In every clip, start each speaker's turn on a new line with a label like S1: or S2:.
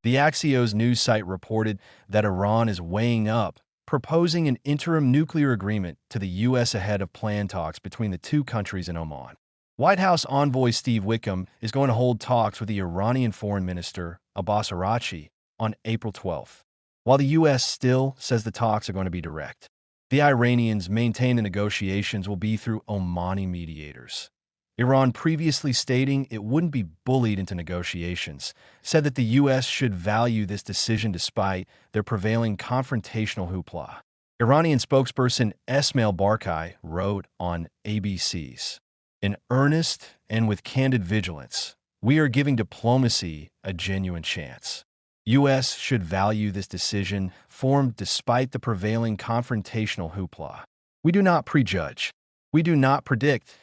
S1: The Axios news site reported that Iran is weighing up, proposing an interim nuclear agreement to the U.S. ahead of planned talks between the two countries in Oman. White House envoy Steve Wickham is going to hold talks with the Iranian Foreign Minister, Abbas Araghchi, on April 12th, while the U.S. still says the talks are going to be direct. The Iranians maintain the negotiations will be through Omani mediators. Iran, previously stating it wouldn't be bullied into negotiations, said that the U.S. should value this decision despite their prevailing confrontational hoopla. Iranian spokesperson Esmail Barkai wrote on ABC's, "In earnest and with candid vigilance, we are giving diplomacy a genuine chance. U.S. should value this decision formed despite the prevailing confrontational hoopla. We do not prejudge. We do not predict.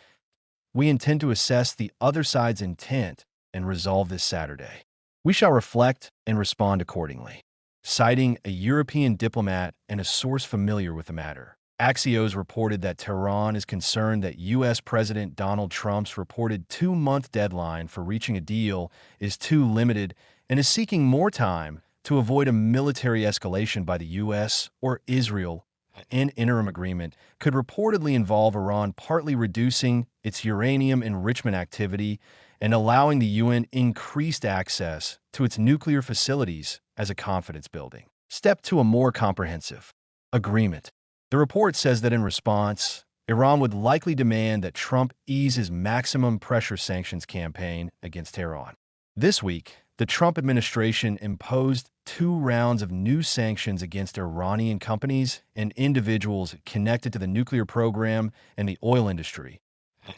S1: We intend to assess the other side's intent and resolve this Saturday. We shall reflect and respond accordingly." Citing a European diplomat and a source familiar with the matter, Axios reported that Tehran is concerned that U.S. President Donald Trump's reported 2-month deadline for reaching a deal is too limited and is seeking more time to avoid a military escalation by the U.S. or Israel. An interim agreement could reportedly involve Iran partly reducing its uranium enrichment activity and allowing the UN increased access to its nuclear facilities as a confidence building step to a more comprehensive agreement. The report says that in response, Iran would likely demand that Trump ease his maximum pressure sanctions campaign against Tehran. This week, the Trump administration imposed 2 rounds of new sanctions against Iranian companies and individuals connected to the nuclear program and the oil industry.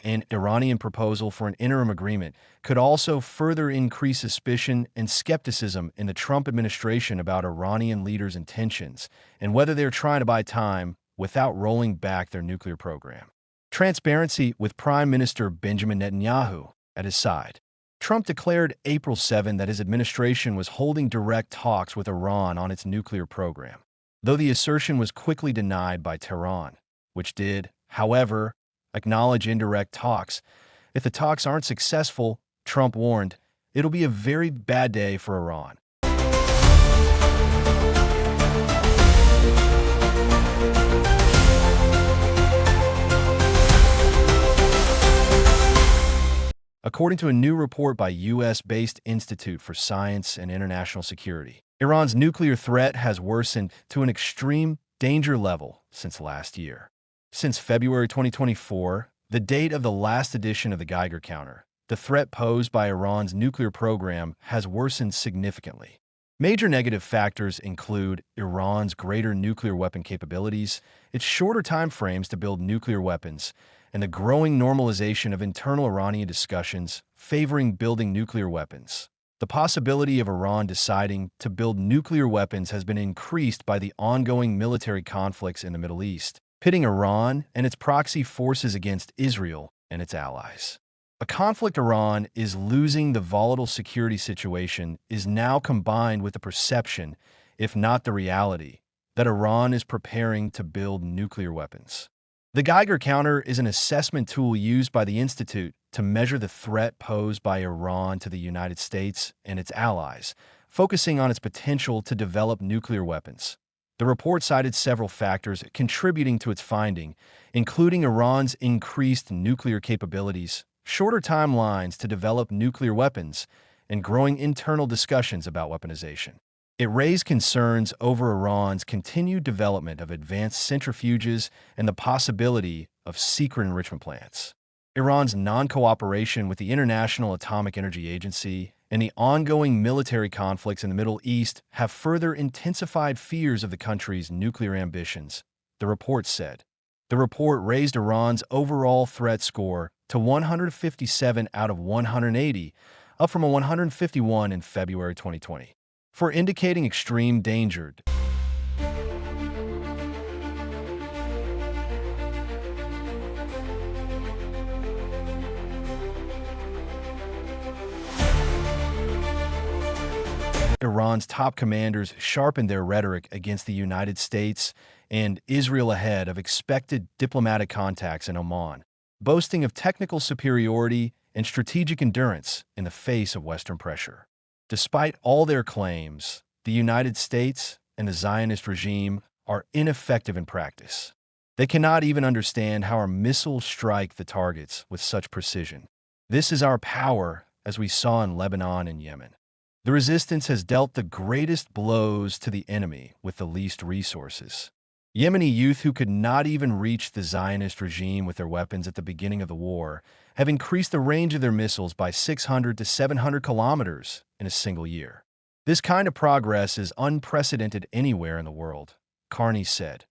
S1: An Iranian proposal for an interim agreement could also further increase suspicion and skepticism in the Trump administration about Iranian leaders' intentions and whether they're trying to buy time without rolling back their nuclear program. Transparency with Prime Minister Benjamin Netanyahu at his side. Trump declared April 7 that his administration was holding direct talks with Iran on its nuclear program, though the assertion was quickly denied by Tehran, which did, however, acknowledge indirect talks. If the talks aren't successful, Trump warned, it'll be a very bad day for Iran. According to a new report by U.S.-based Institute for Science and International Security, Iran's nuclear threat has worsened to an extreme danger level since last year. Since February 2024, the date of the last edition of the Geiger counter, the threat posed by Iran's nuclear program has worsened significantly. Major negative factors include Iran's greater nuclear weapon capabilities, its shorter time frames to build nuclear weapons, and the growing normalization of internal Iranian discussions favoring building nuclear weapons. The possibility of Iran deciding to build nuclear weapons has been increased by the ongoing military conflicts in the Middle East, pitting Iran and its proxy forces against Israel and its allies. A conflict Iran is losing the volatile security situation is now combined with the perception, if not the reality, that Iran is preparing to build nuclear weapons. The Geiger counter is an assessment tool used by the Institute to measure the threat posed by Iran to the United States and its allies, focusing on its potential to develop nuclear weapons. The report cited several factors contributing to its finding, including Iran's increased nuclear capabilities, shorter timelines to develop nuclear weapons, and growing internal discussions about weaponization. It raised concerns over Iran's continued development of advanced centrifuges and the possibility of secret enrichment plants. Iran's non-cooperation with the International Atomic Energy Agency and the ongoing military conflicts in the Middle East have further intensified fears of the country's nuclear ambitions, the report said. The report raised Iran's overall threat score to 157 out of 180, up from a 151 in February 2020. For indicating extreme danger. Iran's top commanders sharpened their rhetoric against the United States and Israel ahead of expected diplomatic contacts in Oman, boasting of technical superiority and strategic endurance in the face of Western pressure. Despite all their claims, the United States and the Zionist regime are ineffective in practice. They cannot even understand how our missiles strike the targets with such precision. This is our power, as we saw in Lebanon and Yemen. The resistance has dealt the greatest blows to the enemy with the least resources. Yemeni youth who could not even reach the Zionist regime with their weapons at the beginning of the war have increased the range of their missiles by 600 to 700 kilometers in a single year. This kind of progress is unprecedented anywhere in the world, Carney said.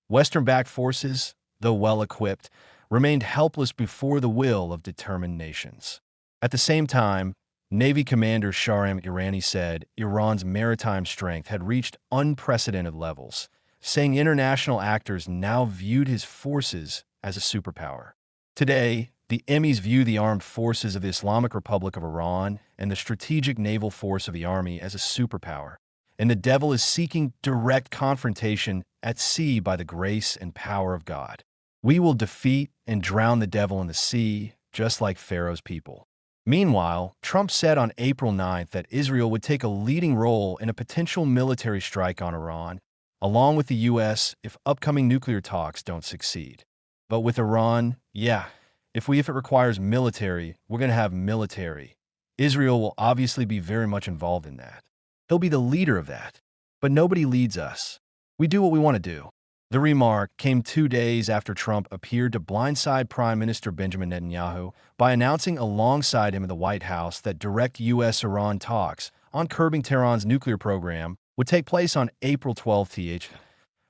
S1: Western-backed forces, though well-equipped, remained helpless before the will of determined nations. At the same time, Navy Commander Shahram Irani said Iran's maritime strength had reached unprecedented levels, saying international actors now viewed his forces as a superpower. Today, the Emmys view the armed forces of the Islamic Republic of Iran and the strategic naval force of the army as a superpower, and the devil is seeking direct confrontation at sea by the grace and power of God. We will defeat and drown the devil in the sea, just like Pharaoh's people. Meanwhile, Trump said on April 9th that Israel would take a leading role in a potential military strike on Iran, along with the U.S. if upcoming nuclear talks don't succeed. But with Iran, if it requires military, we're going to have military. Israel will obviously be very much involved in that. He'll be the leader of that. But nobody leads us. We do what we want to do. The remark came 2 days after Trump appeared to blindside Prime Minister Benjamin Netanyahu by announcing alongside him in the White House that direct U.S.-Iran talks on curbing Tehran's nuclear program would take place on April 12th,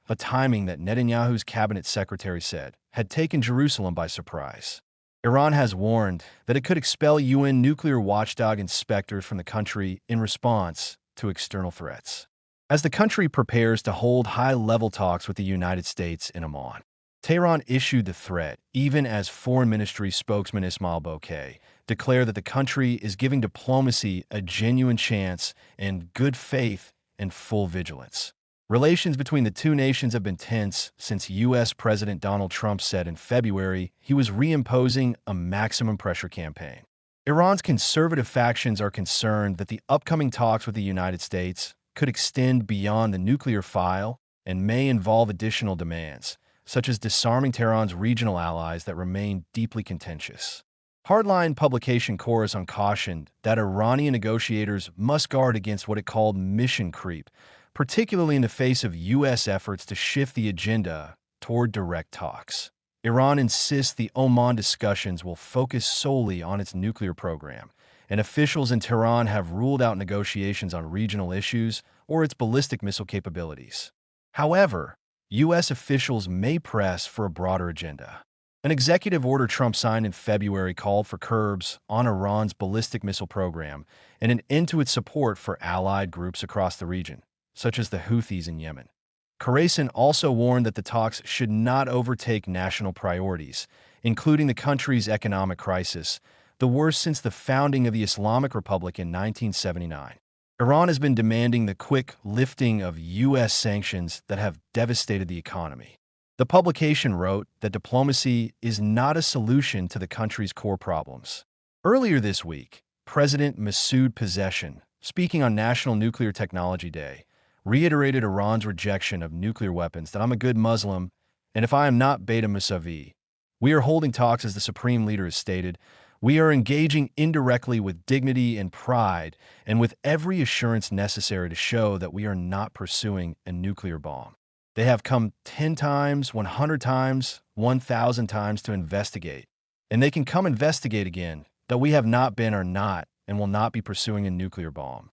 S1: a timing that Netanyahu's cabinet secretary said had taken Jerusalem by surprise. Iran has warned that it could expel UN nuclear watchdog inspectors from the country in response to external threats. As the country prepares to hold high-level talks with the United States in Oman, Tehran issued the threat, even as Foreign Ministry spokesman Ismail Bokeh declared that the country is giving diplomacy a genuine chance in good faith and full vigilance. Relations between the two nations have been tense since U.S. President Donald Trump said in February he was reimposing a maximum pressure campaign. Iran's conservative factions are concerned that the upcoming talks with the United States could extend beyond the nuclear file and may involve additional demands, such as disarming Tehran's regional allies that remain deeply contentious. Hardline publication Khorasan cautioned that Iranian negotiators must guard against what it called mission creep, particularly in the face of U.S. efforts to shift the agenda toward direct talks. Iran insists the Oman discussions will focus solely on its nuclear program, and officials in Tehran have ruled out negotiations on regional issues or its ballistic missile capabilities. However, U.S. officials may press for a broader agenda. An executive order Trump signed in February called for curbs on Iran's ballistic missile program and an end to its support for allied groups across the region, such as the Houthis in Yemen. Khorasan also warned that the talks should not overtake national priorities, including the country's economic crisis, the worst since the founding of the Islamic Republic in 1979. Iran has been demanding the quick lifting of U.S. sanctions that have devastated the economy. The publication wrote that diplomacy is not a solution to the country's core problems. Earlier this week, President Masoud Pezeshkian, speaking on National Nuclear Technology Day, reiterated Iran's rejection of nuclear weapons, that I'm a good Muslim, and if I am not Beta Musavi. We are holding talks, as the Supreme Leader has stated. We are engaging indirectly with dignity and pride, and with every assurance necessary to show that we are not pursuing a nuclear bomb. They have come 10 times, 100 times, 1,000 times to investigate. And they can come investigate again, that we have not been, are not, and will not be pursuing a nuclear bomb.